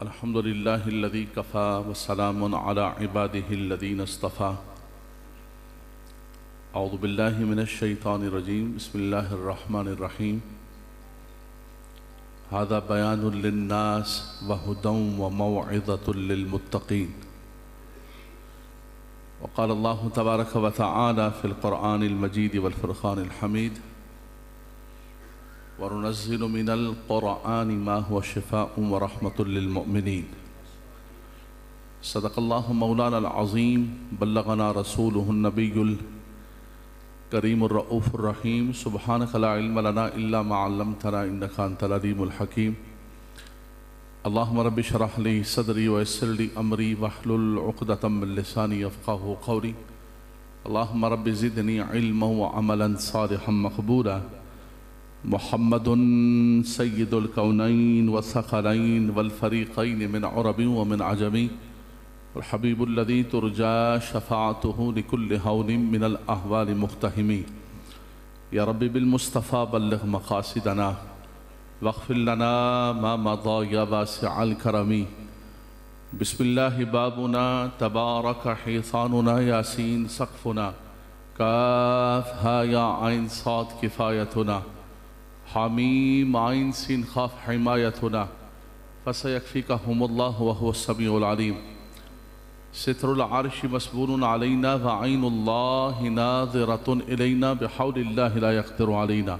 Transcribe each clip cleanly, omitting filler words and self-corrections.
الحمد لله الذي كفى وسلام على عباده الذين اصطفى. أعوذ بالله من الشيطان الرجيم. بسم الله الرحمن الرحيم. هذا بيان للناس وهدى وموعظة للمتقين. وقال الله تبارك وتعالى في القرآن المجيد والفرقان الحميد: وننزل من القرآن ما هو شفاء ورحمة للمؤمنين. صدق الله مولانا العظيم. بلغنا رسوله النبي الكريم الرؤوف الرحيم. سبحانك لا علم لنا إلا ما علمتنا إنك أنت العليم الحكيم. اللهم رب اشرح لي صدري ويسر لي أمري واحلل عقدة من لساني يفقهوا قولي. اللهم رب زدني علما وعملا صالحا مقبولا. محمد سيد الكونين والثقلين والفريقين من عرب ومن عجم، الحبيب الذي ترجى شفاعته لكل هون من الأهوال مقتحم. يا رب بالمصطفى بلغ مقاصدنا واغفر لنا ما مضى يا واسع الكرم. بسم الله بابنا تبارك حيطاننا ياسين سقفنا كاف ها يا عين صاد كفايتنا حميم عين سين خاف حمايتنا فسيكفيكهم الله وهو السميع العليم. ستر العرش مسبول علينا وعين الله ناظرة إلينا بحول الله لا يقدر علينا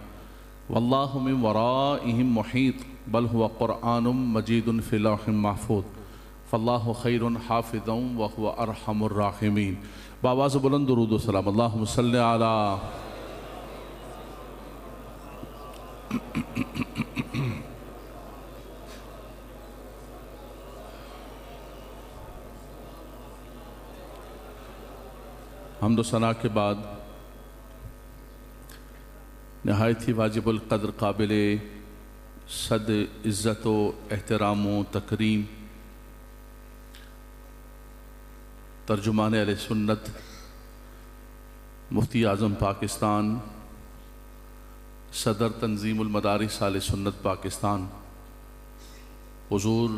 والله من ورائهم محيط بل هو قرآن مجيد في لوح محفوظ فالله خير حافظا وهو أرحم الراحمين. بآواز بلند درود و سلام. اللهم صل على حمد و ثنا کے بعد نہایت ہی واجب القدر قابل صد عزت و احترام و تکریم ترجمان اہل سنت مفتی اعظم پاکستان صدر تنظیم المدارس اہل سنت پاکستان حضور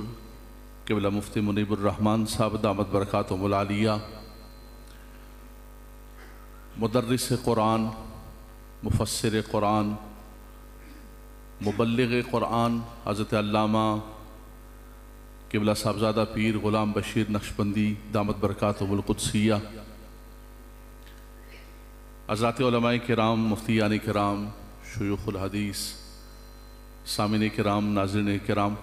قبلہ مفتی منیب الرحمن صاحب دامت برکاتہم العالیہ، مدرس قرآن، مفسر قرآن، مبلغ قرآن حضرت علامہ قبلہ صاحبزادہ پیر غلام بشیر نقشبندی دامت برکاتہم القدسیہ، حضرات علماء کرام، مفتیان کرام، شیوخ الحدیث، سامعین کرام، ناظرین کرام،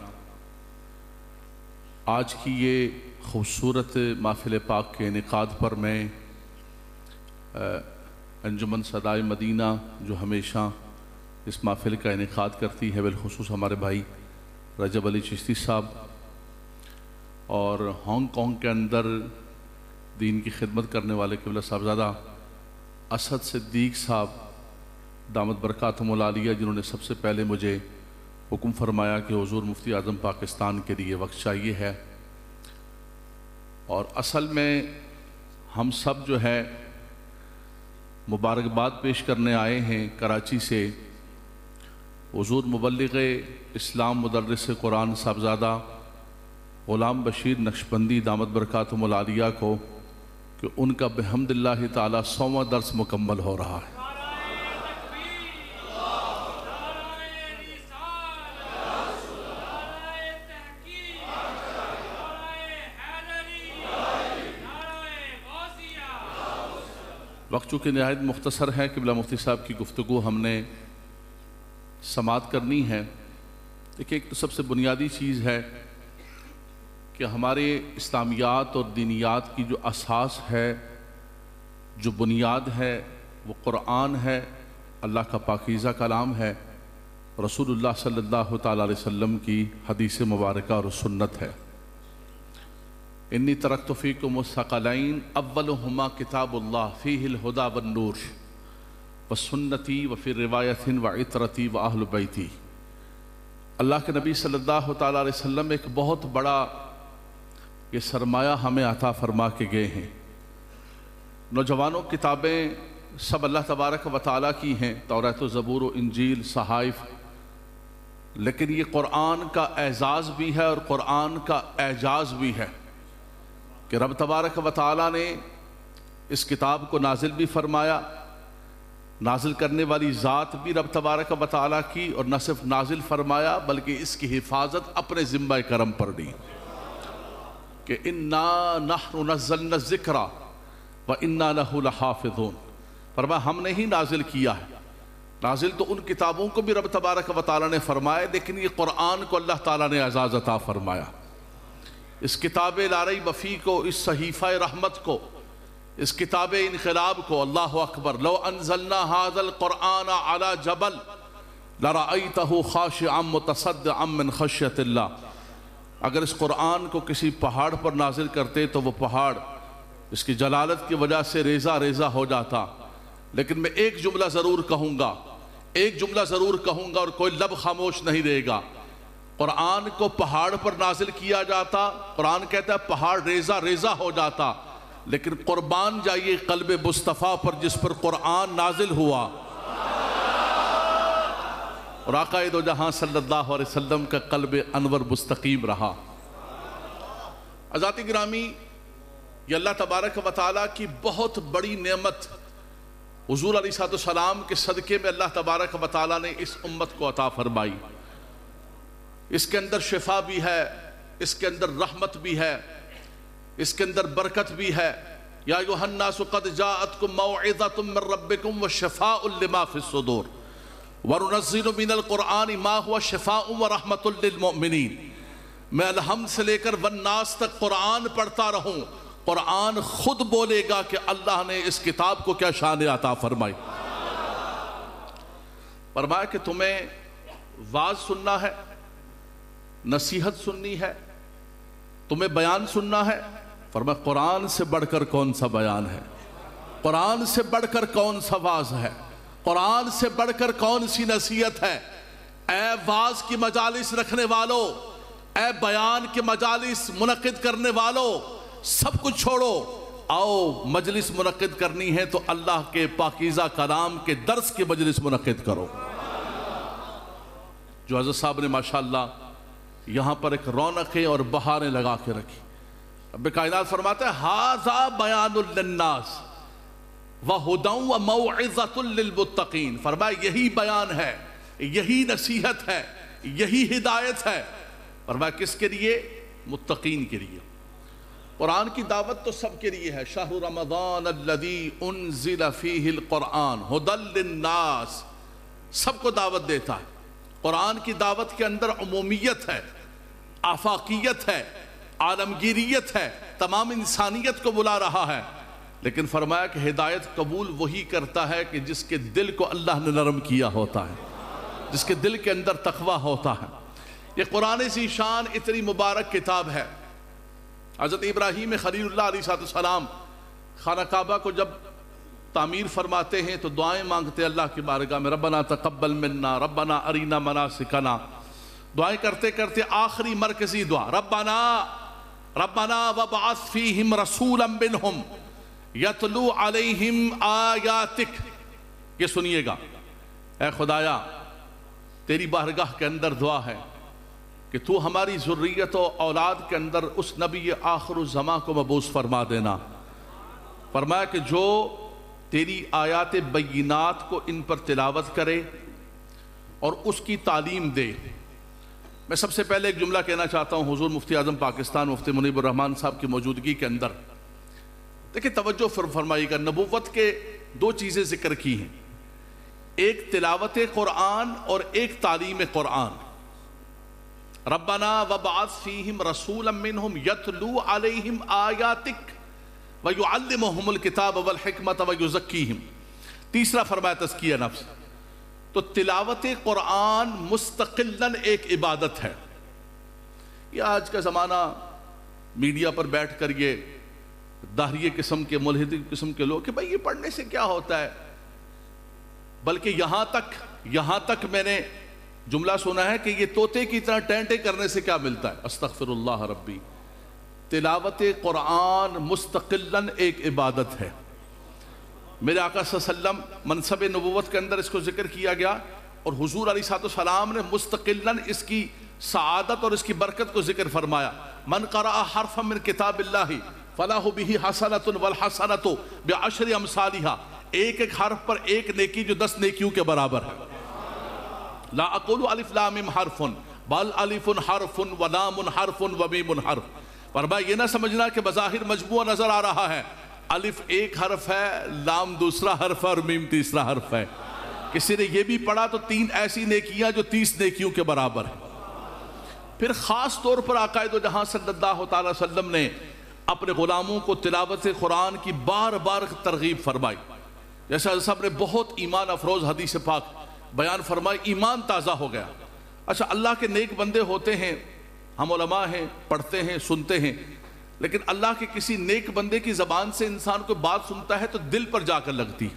آج کی یہ خوبصورت محفل پاک کے انعقاد پر میں انجمن صدائے مدینہ جو ہمیشہ اس محفل کا انعقاد کرتی ہے، بالخصوص ہمارے بھائی رجب علی چشتی صاحب، اور ہانگ کانگ کے اندر دین کی خدمت کرنے والے قبلہ صاحبزادہ اسد صدیق صاحب دامت برکاتہم العالیہ، جنہوں نے سب سے پہلے مجھے حکم فرمایا کہ حضور مفتی اعظم پاکستان کے لیے وقت چاہیے ہے، اور اصل میں ہم سب جو ہے مبارکباد پیش کرنے آئے ہیں کراچی سے حضور مبلغ اسلام مدرس قرآن صاحبزادہ غلام بشیر نقشبندی دامت برکاتہم العالیہ کو کہ ان کا بحمد اللہ تعالی 100واں درس مکمل ہو رہا ہے۔ وقت چونکہ نہایت مختصر ہے، قبلہ مفتی صاحب کی گفتگو ہم نے سماعت کرنی ہے، لیکن ایک تو سب سے بنیادی چیز ہے کہ ہمارے اسلامیات اور دینیات کی جو اساس ہے، جو بنیاد ہے، وہ قرآن ہے، اللہ کا پاکیزہ کلام ہے، رسول اللہ صلی اللہ تعالیٰ علیہ وسلم کی حدیث مبارکہ اور سنت ہے۔ انی ترکت فیکم الثقلین اولہما کتاب اللہ فیہ الہدی والنور وسنتی وفی روایت وعطرتی واہل بیتی۔ اللہ کے نبی صلی اللہ تعالیٰ علیہ وسلم ایک بہت بڑا یہ سرمایہ ہمیں عطا فرما کے گئے ہیں۔ نوجوانوں کتابیں سب اللہ تبارک و تعالیٰ کی ہیں، توریت و زبور و انجیل، صحائف، لیکن یہ قرآن کا اعزاز بھی ہے اور قرآن کا اعجاز بھی ہے کہ رب تبارک و تعالیٰ نے اس کتاب کو نازل بھی فرمایا، نازل کرنے والی ذات بھی رب تبارک و تعالیٰ کی، اور نہ صرف نازل فرمایا بلکہ اس کی حفاظت اپنے ذمہ کرم پر دی کہ اِنَّا نَحْنُ نَزَّلْنَا الذِّكْرَ وَإِنَّا لَهُ لَحَافِظُونَ۔ فرمایا ہم نے ہی نازل کیا ہے۔ نازل تو ان کتابوں کو بھی رب تبارک و تعالیٰ نے فرمایا، لیکن یہ قرآن کو اللہ تعالیٰ نے اعزاز عطا فرمایا۔ اس کتاب لا ریب فیہ کو، اس صحیفہ رحمت کو، اس کتاب انقلاب کو، اللہ اکبر، لو انزلنا ھذا القرآن علی جبل لرأیتہ خاشعا متصدعا من خشیۃ اللہ۔ اگر اس قرآن کو کسی پہاڑ پر نازل کرتے تو وہ پہاڑ اس کی جلالت کی وجہ سے ریزہ ریزہ ہو جاتا، لیکن میں ایک جملہ ضرور کہوں گا، ایک جملہ ضرور کہوں گا اور کوئی لب خاموش نہیں رہے گا۔ قرآن کو پہاڑ پر نازل کیا جاتا، قرآن کہتا ہے پہاڑ ریزہ ریزہ ہو جاتا، لیکن قربان جائیے قلب مصطفیٰ پر جس پر قرآن نازل ہوا، اور آقا دو جہاں صلی اللہ علیہ وسلم کا قلب انور مستقیم رہا۔ عزیزان گرامی، یہ اللہ تبارک و تعالیٰ کی بہت بڑی نعمت حضور علیہ السلام کے صدقے میں اللہ تبارک و تعالیٰ نے اس امت کو عطا فرمائی۔ اس کے اندر شفا بھی ہے، اس کے اندر رحمت بھی ہے، اس کے اندر برکت بھی ہے۔ یا ایھا الناس قد جاءتکم موعظۃ من ربکم وشفاء لما فی الصدور وننزل من القرآن ما هو شفاء ورحمۃ للمؤمنین۔ میں الحمد سے لے کر والناس تک قرآن پڑھتا رہوں، قرآن خود بولے گا کہ اللہ نے اس کتاب کو کیا شان عطا فرمائی۔ فرمایا کہ تمہیں واعظ سننا ہے، نصیحت سننی ہے، تمہیں بیان سننا ہے۔ فرمایا قرآن سے بڑھ کر کون سا بیان ہے، قرآن سے بڑھ کر کون سا واعظ ہے، قرآن سے بڑھ کر کون سی نصیحت ہے۔ اے واعظ کی مجالس رکھنے والوں، اے بیان کی مجالس منعقد کرنے والوں، سب کچھ چھوڑو، آؤ مجلس منعقد کرنی ہے تو اللہ کے پاکیزہ کلام کے درس کی مجلس منعقد کرو۔ جو حضرت صاحب نے ماشاءاللہ یہاں پر ایک رونقیں اور بہاریں لگا کے رکھی۔ رب کائنات فرماتا ہے ھذا بیان للناس وہدی وموعظۃ للمتقین۔ فرمایا یہی بیان ہے، یہی نصیحت ہے، یہی ہدایت ہے۔ فرمایا کس کے لیے؟ متقین کے لیے۔ قرآن کی دعوت تو سب کے لیے ہے۔ شہر رمضان الذی انزل فیہ القرآن ھدی للناس، سب کو دعوت دیتا ہے۔ قرآن کی دعوت کے اندر عمومیت ہے، آفاقیت ہے، عالمگیریت ہے، تمام انسانیت کو بلا رہا ہے، لیکن فرمایا کہ ہدایت قبول وہی کرتا ہے کہ جس کے دل کو اللہ نے نرم کیا ہوتا ہے، جس کے دل کے اندر تقویٰ ہوتا ہے۔ یہ قرآن ذی شان اتنی مبارک کتاب ہے۔ حضرت ابراہیم خلیل اللہ علیہ السلام خانہ کعبہ کو جب تعمیر فرماتے ہیں تو دعائیں مانگتے اللہ کی بارگاہ میں، ربنا تقبل منا، ربنا ارینا مناسکنا۔ دعائیں کرتے کرتے آخری مرکزی دعا، ربنا وابعث فیہم رسولا منہم یتلو علیہم آیاتک۔ یہ سنیے گا، اے خدایا تیری بارگاہ کے اندر دعا ہے کہ تو ہماری ذریت و اولاد کے اندر اس نبی آخر الزمان کو مبعوث فرما دینا۔ فرمایا کہ جو تیری آیات بینات کو ان پر تلاوت کرے اور اس کی تعلیم دے۔ میں سب سے پہلے ایک جملہ کہنا چاہتا ہوں حضور مفتی اعظم پاکستان مفتی منیب الرحمن صاحب کی موجودگی کے اندر۔ دیکھیں توجہ فرمائیے گا، نبوت کے دو چیزیں ذکر کی ہیں، ایک تلاوت قرآن اور ایک تعلیم قرآن۔ ربنا وابعث فیہم رسولا منہم یتلو علیہم آیاتک ویعلمہم الکتاب والحکمت ویزکیہم۔ تیسرا فرمایا تزکیہ نفس۔ تو تلاوت قرآن مستقلاً ایک عبادت ہے۔ یہ آج کا زمانہ میڈیا پر بیٹھ کر یہ داہریہ قسم کے ملحد قسم کے لوگ کہ بھئی یہ پڑھنے سے کیا ہوتا ہے، بلکہ یہاں تک میں نے جملہ سنا ہے کہ یہ طوطے کی طرح ٹینٹے کرنے سے کیا ملتا ہے، استغفر اللہ ربی۔ تلاوت قرآن مستقلاً ایک عبادت ہے۔ میرے آقا صلی اللہ علیہ وسلم منصب نبوت کے اندر اس کو ذکر کیا گیا اور حضور علیہ السلام نے مستقلاً اس کی سعادت اور اس کی برکت کو ذکر فرمایا. من قرأ حرفا من کتاب اللہ فلاح بہ حسنۃ والحسنۃ بعشر امثالها. ایک ایک حرف پر ایک نیکی جو 10 نیکیوں کے برابر ہے. لا اقول الف لام میم حرف بل الف حرف و لام حرف و میم حرف. فرمایا یہ نہ سمجھنا کہ بظاہر مجموعہ نظر آ رہا ہے، الف ایک حرف ہے، لام دوسرا حرف ہے اور میم تیسرا حرف ہے. کسی نے یہ بھی پڑھا تو 3 ایسی نیکیاں جو 30 نیکیوں کے برابر ہیں. پھر خاص طور پر آقا دو جہاں صلی اللہ تعالی وسلم نے اپنے غلاموں کو تلاوت قرآن کی بار بار ترغیب فرمائی. جیسا حضرت صاحب نے بہت ایمان افروز حدیث پاک بیان فرمائی، ایمان تازہ ہو گیا. اچھا، اللہ کے نیک بندے ہوتے ہیں، ہم علماء ہیں، پڑھتے ہیں، سنتے ہیں، لیکن اللہ کے کسی نیک بندے کی زبان سے انسان کوئی بات سنتا ہے تو دل پر جا کر لگتی.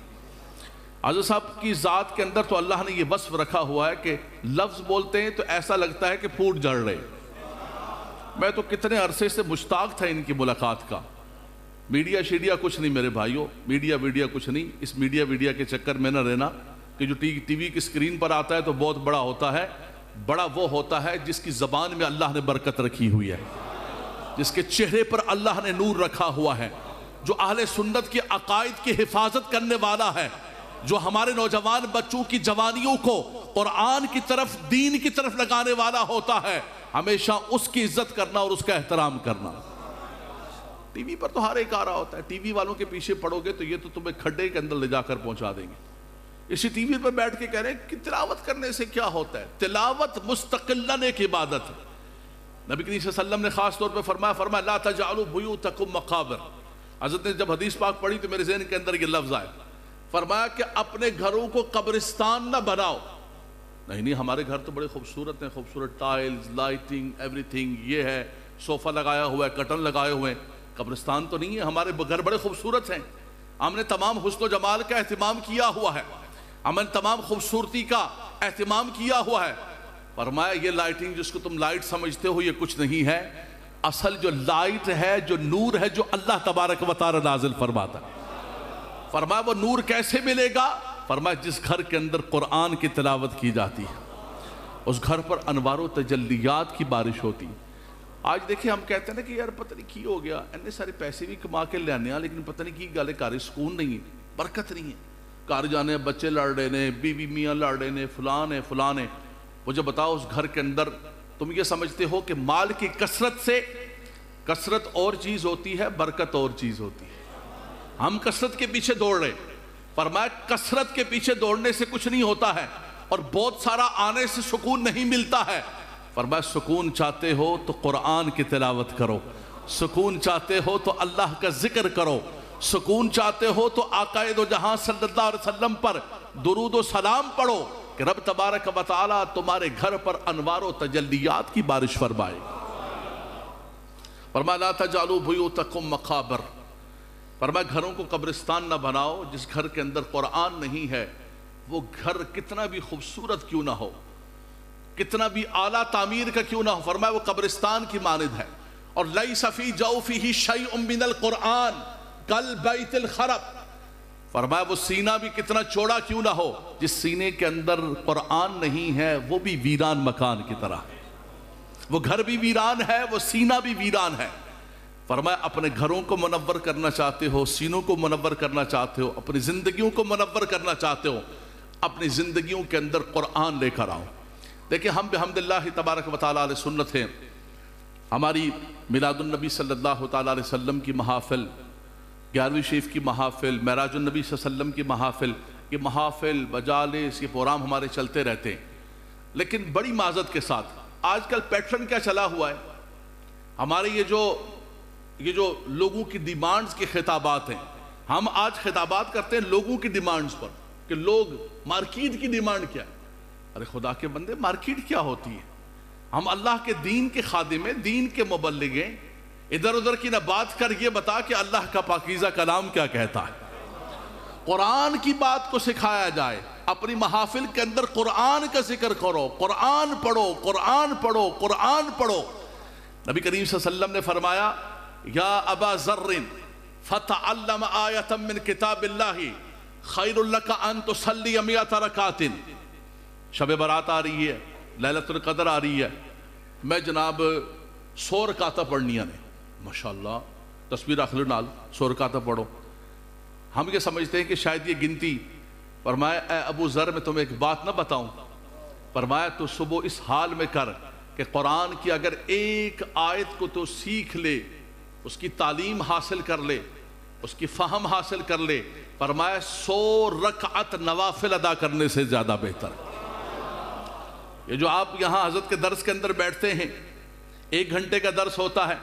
حضرت صاحب کی ذات کے اندر تو اللہ نے یہ وصف رکھا ہوا ہے کہ لفظ بولتے ہیں تو ایسا لگتا ہے کہ پھوٹ جڑ رہے. میں تو کتنے عرصے سے مشتاق تھا ان کی ملاقات کا. میڈیا شیڈیا کچھ نہیں میرے بھائیوں، میڈیا ویڈیا کچھ نہیں. اس میڈیا ویڈیا کے چکر میں نہ رہنا کہ جو ٹی وی کی اسکرین پر آتا ہے تو بہت بڑا ہوتا ہے. بڑا وہ ہوتا ہے جس کی زبان میں اللہ نے برکت رکھی ہوئی ہے، جس کے چہرے پر اللہ نے نور رکھا ہوا ہے، جو اہل سنت کے عقائد کی حفاظت کرنے والا ہے، جو ہمارے نوجوان بچوں کی جوانیوں کو قرآن کی طرف، دین کی طرف لگانے والا ہوتا ہے. ہمیشہ اس کی عزت کرنا اور اس کا احترام کرنا. ٹی وی پر تو ہر ایک آ رہا ہوتا ہے. ٹی وی والوں کے پیچھے پڑو گے تو یہ تو تمہیں کھڈے کے اندر لے جا کر پہنچا دیں گے. اسی ٹی وی پر بیٹھ کے کہہ رہے ہیں کہ تلاوت کرنے سے کیا ہوتا ہے. تلاوت مستقلاً ایک عبادت ہے. نبی کریم صلی اللہ علیہ وسلم نے خاص طور پہ فرمایا لا تجعلوا بیوتکم مقابر. حضرت نے جب حدیث پاک پڑھی تو میرے ذہن کے اندر یہ لفظ آئے. فرمایا کہ اپنے گھروں کو قبرستان نہ بناؤ. نہیں، ہمارے گھر تو بڑے خوبصورت ہیں، خوبصورت ٹائلز، لائٹنگ، ایوری تھنگ، یہ ہے، صوفہ لگایا ہوا ہے، کرٹن لگائے ہوئے ہیں. قبرستان تو نہیں ہے. ہمارے گھر بڑے خوبصورت ہیں، ہم نے تمام حسن و جمال کا اہتمام کیا ہوا ہے، ہم نے تمام خوبصورتی کا اہتمام کیا ہوا ہے. فرمایا یہ لائٹنگ جس کو تم لائٹ سمجھتے ہو یہ کچھ نہیں ہے. اصل جو لائٹ ہے، جو نور ہے، جو اللہ تبارک و تعالی نازل فرماتا ہے. فرمایا وہ نور کیسے ملے گا؟ فرمایا جس گھر کے اندر قرآن کی تلاوت کی جاتی ہے اس گھر پر انوار و تجلیات کی بارش ہوتی. آج دیکھیں ہم کہتے ہیں نا کہ یار پتہ نہیں کی ہو گیا، اتنے سارے پیسے بھی کما کے لے آنے ہیں لیکن پتہ نہیں کی گالے کارے سکون نہیں ہے، برکت نہیں ہے. کار جانے بچے لڑ رہے نے، بیوی میاں لڑ رہے نے، فلان ہے فلان ہے. مجھے بتاؤ اس گھر کے اندر تم یہ سمجھتے ہو کہ مال کی کثرت سے، کثرت اور چیز ہوتی ہے، برکت اور چیز ہوتی ہے. ہم کثرت کے پیچھے دوڑ رہے. فرمایا کثرت کے پیچھے دوڑنے سے کچھ نہیں ہوتا ہے اور بہت سارا آنے سے سکون نہیں ملتا ہے. فرمایا سکون چاہتے ہو تو قرآن کی تلاوت کرو، سکون چاہتے ہو تو اللہ کا ذکر کرو، سکون چاہتے ہو تو آقا دو جہاں صلی اللہ علیہ وسلم پر درود و سلام پڑھو کہ رب تبارک و تعالی تمہارے گھر پر انوار و تجلیات کی بارش فرمائے. فرمایا لا تجعلوا بیوتکم مقابر. فرمایا گھروں کو قبرستان نہ بناؤ. جس گھر کے اندر قرآن نہیں ہے وہ گھر کتنا بھی خوبصورت کیوں نہ ہو، کتنا بھی اعلیٰ تعمیر کا کیوں نہ ہو، فرمایا وہ قبرستان کی مانند ہے. اور لیس فی جوفہ شیء من القرآن کالبیت الخرب. فرمایا وہ سینہ بھی کتنا چوڑا کیوں نہ ہو، جس سینے کے اندر قرآن نہیں ہے وہ بھی ویران مکان کی طرح ہے. وہ گھر بھی ویران ہے، وہ سینہ بھی ویران ہے. فرمایا اپنے گھروں کو منور کرنا چاہتے ہو، سینوں کو منور کرنا چاہتے ہو، اپنی زندگیوں کو منور کرنا چاہتے ہو، اپنی زندگیوں کے اندر قرآن لے کر آؤ. دیکھیں ہم بحمداللہ تبارک و تعالی علیہ سنت ہیں. ہماری میلاد النبی صلی اللہ تعالی علیہ وسلم کی محافل، 11ویں شریف کی محافل، معراج النبی صلی اللہ علیہ وسلم کی محافل، یہ محافل مجالس یہ پروگرام ہمارے چلتے رہتے ہیں. لیکن بڑی معذرت کے ساتھ آج کل پیٹرن کیا چلا ہوا ہے، ہمارے یہ جو لوگوں کی ڈیمانڈز کے خطابات ہیں، ہم آج خطابات کرتے ہیں لوگوں کی ڈیمانڈز پر کہ لوگ مارکیٹ کی ڈیمانڈ کیا ہے. ارے خدا کے بندے مارکیٹ کیا ہوتی ہے؟ ہم اللہ کے دین کے خادم ہیں، دین کے مبلغ ہیں. ادھر ادھر کی نہ بات کر یہ بتا کہ اللہ کا پاکیزہ کلام کیا کہتا ہے. قرآن کی بات کو سکھایا جائے. اپنی محافل کے اندر قرآن کا ذکر کرو، قرآن پڑھو، قرآن پڑھو، قرآن پڑھو. نبی کریم صلی اللہ علیہ وسلم نے فرمایا یا ابا ذر فتعلم آیۃ من کتاب اللہ خیر لک ان تصلی 100 رکعۃ. شب برات آ رہی ہے، لیلۃ القدر آ رہی ہے، میں جناب 100 رکعتاں پڑھنیاں نے، ماشاءاللہ تصویر رکھ لو نال 100 رکعتاں پڑھو. ہم یہ سمجھتے ہیں کہ شاید یہ گنتی. فرمایا اے ابو ذر میں تمہیں ایک بات نہ بتاؤں؟ فرمایا تو صبح اس حال میں کر کہ قرآن کی اگر ایک آیت کو تو سیکھ لے، اس کی تعلیم حاصل کر لے، اس کی فہم حاصل کر لے، فرمایا 100 رکعت نوافل ادا کرنے سے زیادہ بہتر. یہ جو آپ یہاں حضرت کے درس کے اندر بیٹھتے ہیں، 1 گھنٹے کا درس ہوتا ہے،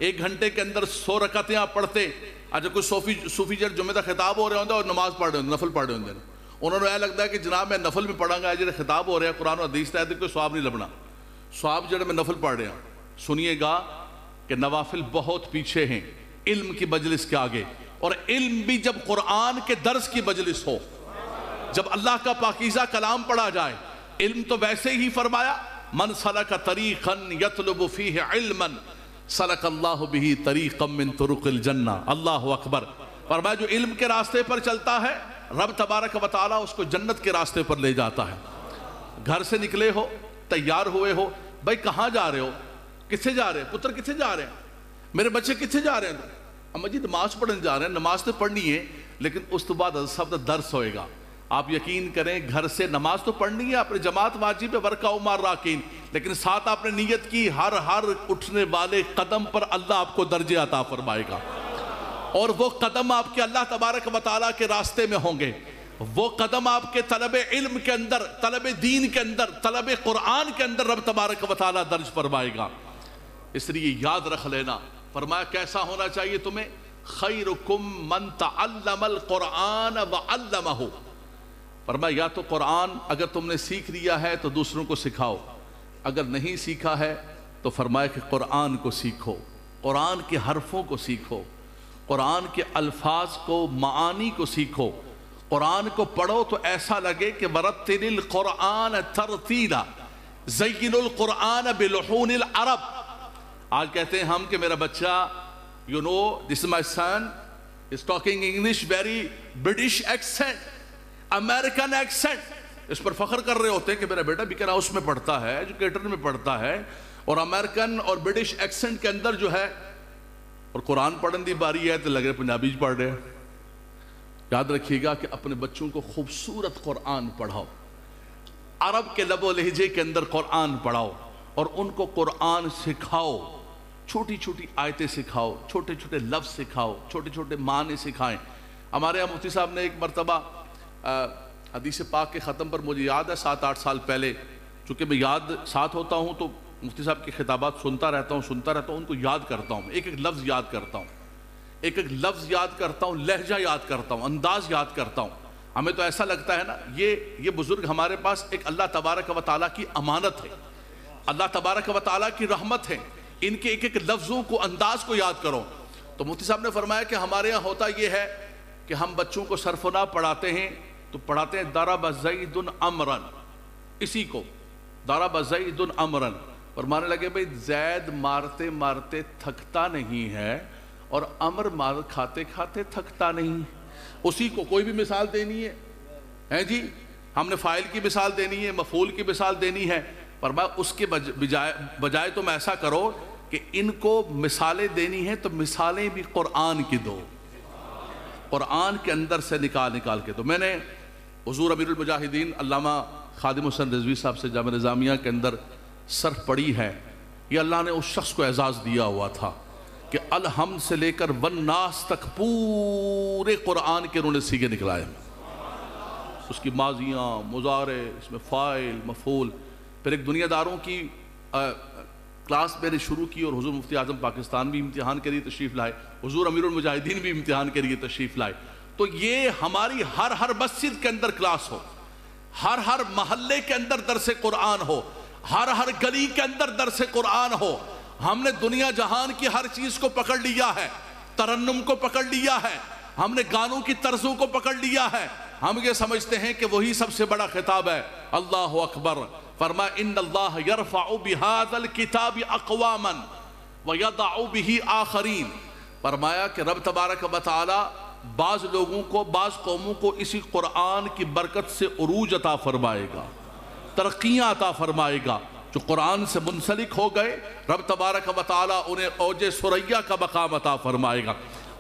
1 گھنٹے کے اندر 100 رکعتیں آپ پڑھتے. اچھا کوئی صوفی جڑ جمعہ کا خطاب ہو رہے ہوندے اور نماز پڑھ رہے ہوندے، نفل پڑھ رہے ہوندے، انہوں نے یہ لگتا ہے کہ جناب میں نفل بھی پڑھا گا، جڑے خطاب ہو رہے ہیں قرآن و حدیث تحت کوئی ثواب نہیں لبنا. ثواب جڑے میں نفل پڑھ رہے ہیں. سنیے گا کہ نوافل بہت پیچھے ہیں علم کی مجلس کے آگے. اور علم بھی جب قرآن کے درس کی مجلس ہو، جب اللہ کا پاکیزہ کلام پڑھا جائے. علم تو ویسے ہی فرمایا من سلک طریقا یطلب فیہ علما سلک اللہ بہ طریقا من طرق الجنہ. اللہ اکبر. فرمایا جو علم کے راستے پر چلتا ہے رب تبارک و تعالیٰ اس کو جنت کے راستے پر لے جاتا ہے. گھر سے نکلے ہو، تیار ہوئے ہو، بھائی کہاں جا رہے ہو؟ کتھے جا رہے ہیں پتر؟ کتھے جا رہے ہیں میرے بچے؟ کتھے جا رہے ہیں؟ اما جی نماز پڑھنے جا رہے ہیں. نماز تو پڑھنی ہے لیکن اس تو بعد سب درس ہوئے گا. آپ یقین کریں گھر سے نماز تو پڑھنی ہے، آپ نے جماعت واجب ہے، ورکعوا مع الراکعین، لیکن ساتھ آپ نے نیت کی ہر اٹھنے والے قدم پر اللہ آپ کو درجے عطا فرمائے گا. اور وہ قدم آپ کے اللہ تبارک و تعالیٰ کے راستے میں ہوں گے. وہ قدم آپ کے طلب علم کے اندر، طلب دین کے اندر، طلب قرآن کے اندر رب تبارک و تعالیٰ درج فرمائے گا. اس لیے یاد رکھ لینا. فرمایا کیسا ہونا چاہیے تمہیں؟ خیرکم من تعلم القرآن وعلمہ. فرمایا یا تو قرآن اگر تم نے سیکھ لیا ہے تو دوسروں کو سکھاؤ، اگر نہیں سیکھا ہے تو فرمایا کہ قرآن کو سیکھو، قرآن کے حرفوں کو سیکھو، قرآن کے الفاظ کو، معانی کو سیکھو. قرآن کو پڑھو تو ایسا لگے کہ ورتل القرآن ترتیلا زین القرآن بلحون العرب. آج کہتے ہیں ہم کہ میرا بچہ you know this is my son is talking English very British accent, American accent. اس پر فخر کر رہے ہوتے ہیں کہ میرا بیٹا بیکن ہاؤس میں پڑھتا ہے، ایجوکیٹر میں پڑھتا ہے، اور امریکن اور برٹش ایکسنٹ کے اندر جو ہے، اور قرآن پڑھنے دی باری ہے تو لگ رہے پنجابی پڑھ رہے ہیں. یاد رکھیے گا کہ اپنے بچوں کو خوبصورت قرآن پڑھاؤ، عرب کے لب و لہجے کے اندر قرآن پڑھاؤ، اور ان کو قرآن سکھاؤ. چھوٹی چھوٹی آیتیں سکھاؤ، چھوٹے چھوٹے لفظ سکھاؤ، چھوٹے چھوٹے معنی سکھائیں. ہمارے یہاں مفتی صاحب نے ایک مرتبہ حدیث پاک کے ختم پر، مجھے یاد ہے 7-8 سال پہلے، چونکہ میں یاد ساتھ ہوتا ہوں تو مفتی صاحب کے خطابات سنتا رہتا ہوں، ان کو یاد کرتا ہوں، ایک ایک لفظ یاد کرتا ہوں، ایک ایک لفظ یاد کرتا ہوں، لہجہ یاد کرتا ہوں، انداز یاد کرتا ہوں. ہمیں تو ایسا لگتا ہے نا یہ بزرگ ہمارے پاس ایک اللہ تبارک و تعالیٰ کی امانت ہے، اللہ تبارک و تعالیٰ کی رحمت ہے. ان کے ایک ایک لفظوں کو، انداز کو یاد کرو. تو مفتی صاحب نے فرمایا کہ ہمارے یہاں ہوتا یہ ہے کہ ہم بچوں کو صرف و نحو پڑھاتے ہیں تو پڑھاتے ہیں ضرب زید امرا، اسی کو ضرب زید امرا. فرمانے لگے بھئی زید مارتے مارتے تھکتا نہیں ہے اور امر مار کھاتے کھاتے تھکتا نہیں. اسی کو کوئی بھی مثال دینی ہے جی، ہم نے فاعل کی مثال دینی ہے، مفعول کی مثال دینی ہے. فرمایا اس کے بجائے تم ایسا کرو کہ ان کو مثالیں دینی ہیں تو مثالیں بھی قرآن کی دو، قرآن کے اندر سے نکال کے دو. میں نے حضور امیر المجاہدین علامہ خادم حسین رضوی صاحب سے جامعہ نظامیہ کے اندر صرف پڑھی ہے. یہ اللہ نے اس شخص کو اعزاز دیا ہوا تھا کہ الحمد سے لے کر والناس تک پورے قرآن کے انہوں نے سیگے نکلائے. اس کی ماضیاں، مضارع، اس میں فاعل، مفعول. پھر ایک دنیا داروں کی کلاس میں نے شروع کی اور حضور مفتی اعظم پاکستان بھی امتحان کے لیے تشریف لائے، حضور امیر المجاہدین بھی امتحان کے لیے تشریف لائے. تو یہ ہماری ہر مسجد کے اندر کلاس ہو، ہر محلے کے اندر درس قرآن ہو، ہر گلی کے اندر درس قرآن ہو. ہم نے دنیا جہان کی ہر چیز کو پکڑ لیا ہے، ترنم کو پکڑ لیا ہے، ہم نے گانوں کی طرزوں کو پکڑ لیا ہے. ہم یہ سمجھتے ہیں کہ وہی سب سے بڑا خطاب ہے. اللہ اکبر. فرمایا ان اللہ یرفع بہذا الکتاب اقواما ویضع بہ آخرین. فرمایا کہ رب تبارک و تعالی بعض لوگوں کو، بعض قوموں کو اسی قرآن کی برکت سے عروج عطا فرمائے گا. ترقیاں عطا فرمائے گا۔ جو قرآن سے منسلک ہو گئے رب تبارک و تعالیٰ انہیں اوج ثریا کا مقام عطا فرمائے گا۔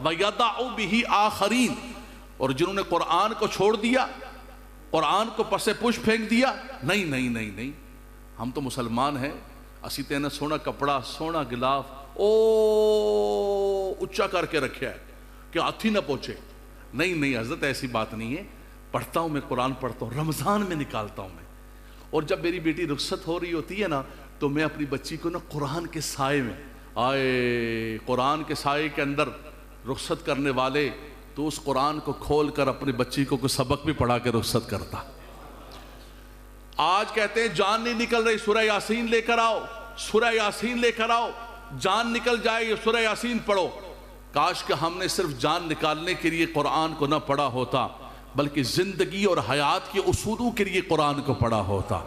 وَيَدَعُ بِهِ آخَرِينَ، اور جنہوں نے قرآن کو چھوڑ دیا، قرآن کو پس پش پھینک دیا، نہیں، ہم تو مسلمان ہیں، اسی تینے سونا کپڑا سونا گلاف اچھا کر کے رکھا ہے کہ ہاتھی نہ پہنچے۔ نہیں حضرت، ایسی بات نہیں ہے۔ پڑھتا ہوں میں، قرآن پڑھتا ہوں، رمضان میں نکالتا ہوں میں، اور جب میری بیٹی رخصت ہو رہی ہوتی ہے نا تو میں اپنی بچی کو نا قرآن کے سائے میں، قرآن کے سائے کے اندر رخصت کرنے والے تو اس قرآن کو کھول کر اپنی بچی کو کوئی سبق بھی پڑھا کے رخصت کرتا۔ آج کہتے ہیں جان نہیں نکل رہی، سورہ یاسین لے کر آؤ، سورہ یاسین لے کر آؤ، جان نکل جائے گی، سورہ یاسین پڑھو۔ کاش کہ ہم نے صرف جان نکالنے کے لیے قرآن کو نہ پڑھا ہوتا، بلکہ زندگی اور حیات کے اصولوں کے لیے قرآن کو پڑھا ہوتا۔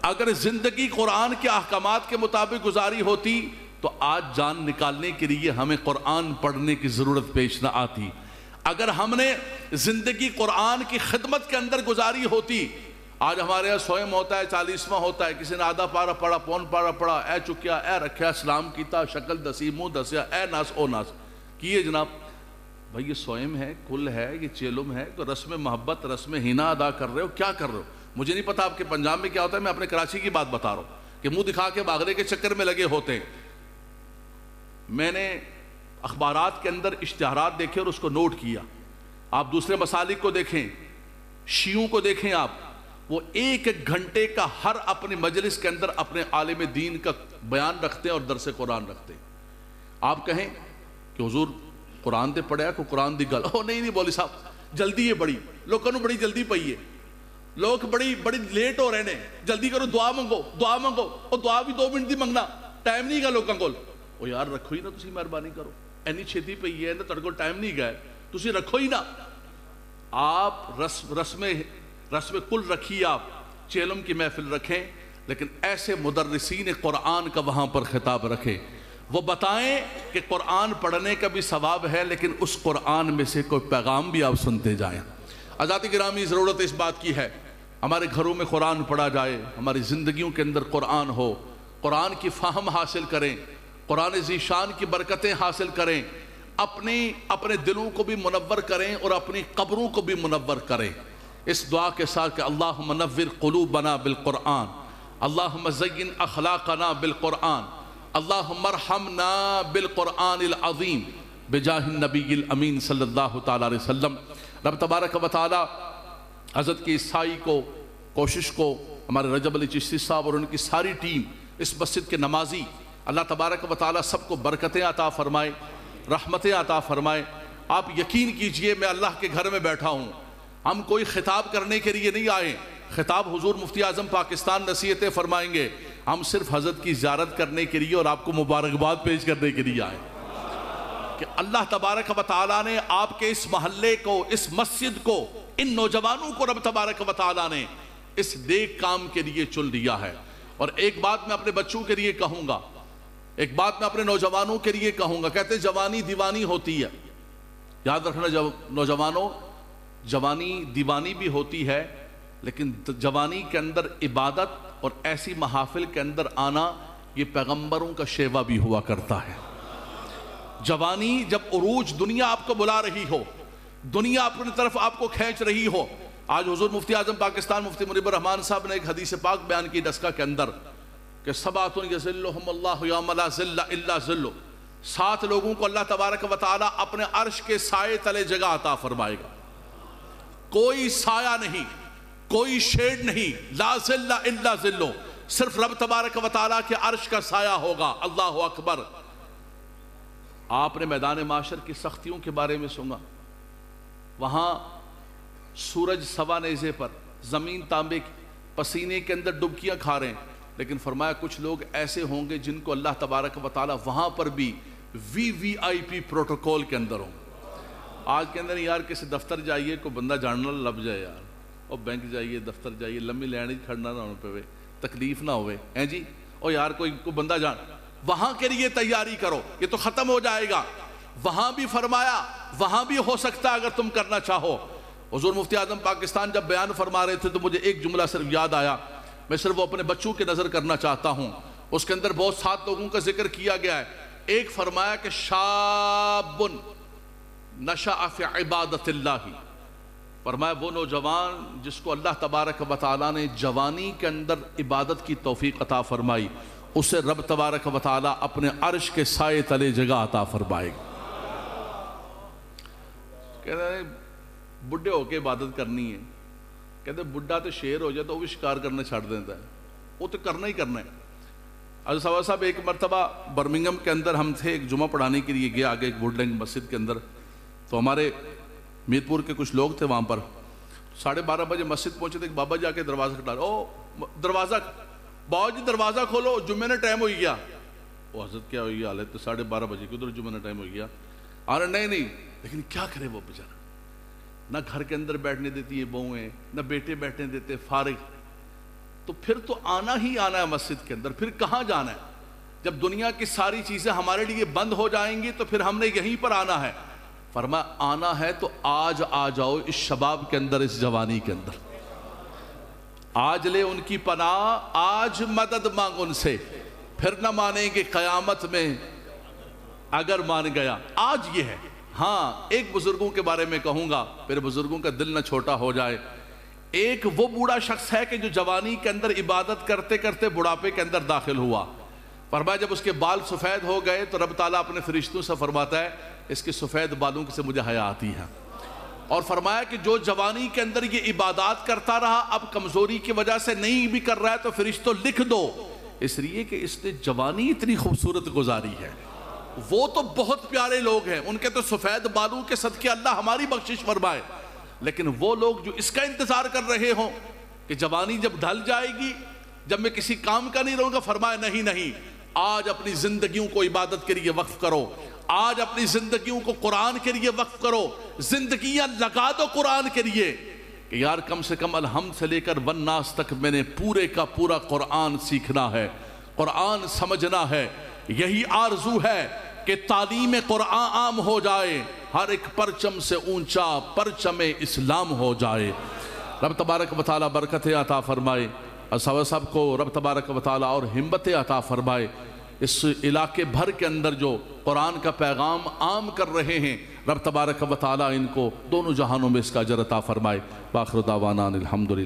اگر زندگی قرآن کے احکامات کے مطابق گزاری ہوتی تو آج جان نکالنے کے لیے ہمیں قرآن پڑھنے کی ضرورت پیش نہ آتی۔ اگر ہم نے زندگی قرآن کی خدمت کے اندر گزاری ہوتی، آج ہمارے یہاں سوئم ہوتا ہے، 40واں ہوتا ہے، کسی نے آدھا پارا پڑھا، پون پارا پڑھا، اے چکیا، اے رکھیا، سلام کیتا، شکل دسی، منہ دسیا، اے ناس او ناس کیے جناب۔ بھائی یہ سوئم ہے، کل ہے، یہ چیلم ہے، تو رسم محبت، رسم ہینا ادا کر رہے ہو، کیا کر رہے ہو؟ مجھے نہیں پتا آپ کے پنجاب میں کیا ہوتا ہے، میں اپنے کراچی کی بات بتا رہا ہوں کہ منہ دکھا کے بھاگنے کے چکر میں لگے ہوتے ہیں۔ میں نے اخبارات کے اندر اشتہارات دیکھے اور اس کو نوٹ کیا۔ آپ دوسرے مسالک کو دیکھیں، شیعوں کو دیکھیں، آپ وہ ایک گھنٹے کا ہر اپنی مجلس کے اندر اپنے عالم دین کا بیان رکھتے ہیں اور درس قرآن رکھتے ہیں۔ آپ کہیں کہ حضور قرآن دے پڑھیا کو قرآن دی گل، نہیں بولی صاحب، جلدی ہے بڑی، لوگوں نے بڑی جلدی پئی ہے، لوگ بڑی لیٹ ہو رہے ہیں، جلدی کرو، دعا منگو، اور دعا بھی 2 منٹ دی منگنا، ٹائم نہیں گا لوگوں کو۔ او یار رکھو ہی نا، تسی مہربانی کرو، اینی چھتی پئی ہے نا، تڑ کو ٹائم نہیں گئے، تسی رکھو ہی نا۔ آپ رسم کل رکھیے، آپ چیلم کی محفل رکھیں، لیکن ایسے مدرسین قرآن کا وہاں پر خطاب رکھیں، وہ بتائیں کہ قرآن پڑھنے کا بھی ثواب ہے، لیکن اس قرآن میں سے کوئی پیغام بھی آپ سنتے جائیں۔ حضرات گرامی، ضرورت اس بات کی ہے ہمارے گھروں میں قرآن پڑھا جائے، ہماری زندگیوں کے اندر قرآن ہو، قرآن کی فہم حاصل کریں، قرآن ذیشان کی برکتیں حاصل کریں، اپنے دلوں کو بھی منور کریں اور اپنی قبروں کو بھی منور کریں، اس دعا کے ساتھ کہ اللہم نور قلوبنا بالقرآن، اللہم زین اخلاقنا بالقرآن، اللہم ارحمنا بالقرآن العظیم بجاہ النبی الامین صلی اللہ تعالیٰ علیہ وسلم۔ رب تبارک و تعالیٰ حضرت کی عیسائی کو، کوشش کو، ہمارے رجب علی چشتی صاحب اور ان کی ساری ٹیم، اس مسجد کے نمازی، اللہ تبارک و تعالیٰ سب کو برکتیں عطا فرمائے، رحمتیں عطا فرمائے۔ آپ یقین کیجئے میں اللہ کے گھر میں بیٹھا ہوں، ہم کوئی خطاب کرنے کے لیے نہیں آئے، خطاب حضور مفتی اعظم پاکستان نصیحتیں فرمائیں گے، ہم صرف حضرت کی زیارت کرنے کے لیے اور آپ کو مبارکباد پیش کرنے کے لیے آئے کہ اللہ تبارک و تعالیٰ نے آپ کے اس محلے کو، اس مسجد کو، ان نوجوانوں کو رب تبارک و تعالیٰ نے اس نیک کام کے لیے چن لیا ہے۔ اور ایک بات میں اپنے بچوں کے لیے کہوں گا، ایک بات میں اپنے نوجوانوں کے لیے کہوں گا، کہتے ہیں جوانی دیوانی ہوتی ہے، یاد رکھنا نوجوانوں، جوانی دیوانی بھی ہوتی ہے، لیکن جوانی کے اندر عبادت اور ایسی محافل کے اندر آنا یہ پیغمبروں کا شیوا بھی ہوا کرتا ہے۔ جوانی جب عروج، دنیا آپ کو بلا رہی ہو، دنیا اپنی طرف آپ کو کھینچ رہی ہو۔ آج حضور مفتی اعظم پاکستان مفتی منیب الرحمان صاحب نے ایک حدیث پاک بیان کی ڈسکا کے اندر کہ سبعۃ یظلھم اللہ یوم لا ظل الا ظلہ، 7 لوگوں کو اللہ تبارک و تعالیٰ اپنے عرش کے سائے تلے جگہ عطا فرمائے گا، کوئی سایہ نہیں، کوئی شیڈ نہیں، لا ظل الا ظلہ، صرف رب تبارک و تعالیٰ کے عرش کا سایہ ہوگا۔ اللہ اکبر۔ آپ نے میدان معاشر کی سختیوں کے بارے میں سنا، وہاں سورج سوا نیزے پر، زمین تانبے کی، پسینے کے اندر ڈبکیاں کھا رہے ہیں، لیکن فرمایا کچھ لوگ ایسے ہوں گے جن کو اللہ تبارک و تعالیٰ وہاں پر بھی VIP پروٹوکول کے اندر ہوں۔ آج کے اندر یار کسی دفتر جائیے کوئی بندہ جاننا لب جائے یار، اور بینک جائیے، دفتر جائیے، لمبی لائن ہی کھڑنا نہ ہونے پہ، تکلیف نہ ہوئے ہیں جی، اور یار کوئی بندہ جان، وہاں کے لیے تیاری کرو، یہ تو ختم ہو جائے گا۔ وہاں بھی فرمایا وہاں بھی ہو سکتا ہے اگر تم کرنا چاہو۔ حضور مفتی اعظم پاکستان جب بیان فرما رہے تھے تو مجھے ایک جملہ صرف یاد آیا میں صرف وہ اپنے بچوں کی نظر کرنا چاہتا ہوں. اس کے اندر بہت 7 لوگوں کا ذکر کیا گیا ہے. ایک فرمایا کہ شاب نشأ فی عبادت اللہ، فرمایا وہ نوجوان جس کو اللہ تبارک و تعالیٰ نے جوانی کے اندر عبادت کی توفیق عطا فرمائی، اسے رب تبارک و تعالیٰ اپنے عرش کے سائے تلے جگہ عطا فرمائے گا. کہتے ہیں بڈھے ہو کے عبادت کرنی ہے. کہتے ہیں بڈھا تو شیر ہو جائے تو وہ بھی شکار کرنا چھڑ دیتا ہے، وہ تو کرنا ہی کرنا ہے. حضرت صاحب ایک مرتبہ برمنگم کے اندر ہم تھے، ایک جمعہ پڑھانے کے لیے گیا آگے ایک ووڈ لینڈ مسجد کے اندر. تو ہمارے میرپور کے کچھ لوگ تھے وہاں پر. 12:30 بجے مسجد پہنچے تھے، ایک بابا جا کے دروازہ کھٹا، او دروازہ بابا جی دروازہ کھولو، جمعہ نے ٹائم ہو گیا. وہ حضرت کیا ہوئی حالت، 12:30 بجے کدھر جمعہ نے ٹائم ہو گیا. نہیں، لیکن کیا کرے وہ بیچارہ، نہ گھر کے اندر بیٹھنے دیتی ہے بہویں، نہ بیٹے بیٹھنے دیتے، فارغ. تو پھر تو آنا ہی آنا ہے مسجد کے اندر، پھر کہاں جانا ہے؟ جب دنیا کی ساری چیزیں ہمارے لیے بند ہو جائیں گی تو پھر ہم نے یہیں پر آنا ہے. فرمایا آنا ہے تو آج آ جاؤ اس شباب کے اندر، اس جوانی کے اندر. آج لے ان کی پناہ، آج مدد مانگ ان سے، پھر نہ مانیں گے قیامت میں اگر مان گیا. آج یہ ہے. ہاں ایک بزرگوں کے بارے میں کہوں گا، پھر بزرگوں کا دل نہ چھوٹا ہو جائے. ایک وہ بوڑھا شخص ہے کہ جو جوانی کے اندر عبادت کرتے کرتے بڑھاپے کے اندر داخل ہوا. فرمایا جب اس کے بال سفید ہو گئے تو رب تعالیٰ اپنے فرشتوں سے فرماتا ہے اس کے سفید بالوں سے مجھے حیا آتی ہے. اور فرمایا کہ جو جوانی کے اندر یہ عبادات کرتا رہا، اب کمزوری کی وجہ سے نہیں بھی کر رہا ہے تو فرشتوں لکھ دو، اس لیے کہ اس نے جوانی اتنی خوبصورت گزاری ہے. وہ تو بہت پیارے لوگ ہیں، ان کے تو سفید بالوں کے صدقے اللہ ہماری بخشش فرمائے. لیکن وہ لوگ جو اس کا انتظار کر رہے ہوں کہ جوانی جب ڈھل جائے گی، جب میں کسی کام کا نہیں رہوں گا، فرمایا نہیں، آج اپنی زندگیوں کو عبادت کے لیے وقف کرو، آج اپنی زندگیوں کو قرآن کے لیے وقف کرو، زندگیاں لگا دو قرآن کے لیے کہ یار کم سے کم الحمد سے لے کر والناس تک میں نے پورے کا پورا قرآن سیکھنا ہے، قرآن سمجھنا ہے. یہی آرزو ہے کہ تعلیم قرآن عام ہو جائے، ہر ایک پرچم سے اونچا پرچم اسلام ہو جائے. رب تبارک و تعالیٰ برکت عطا فرمائے. صاحب کو رب تبارک و تعالیٰ اور ہمت عطا فرمائے. اس علاقے بھر کے اندر جو قرآن کا پیغام عام کر رہے ہیں، رب تبارک و تعالیٰ ان کو دونوں جہانوں میں اس کا اجر عطا فرمائے. باخر دعوانا الحمدللہ.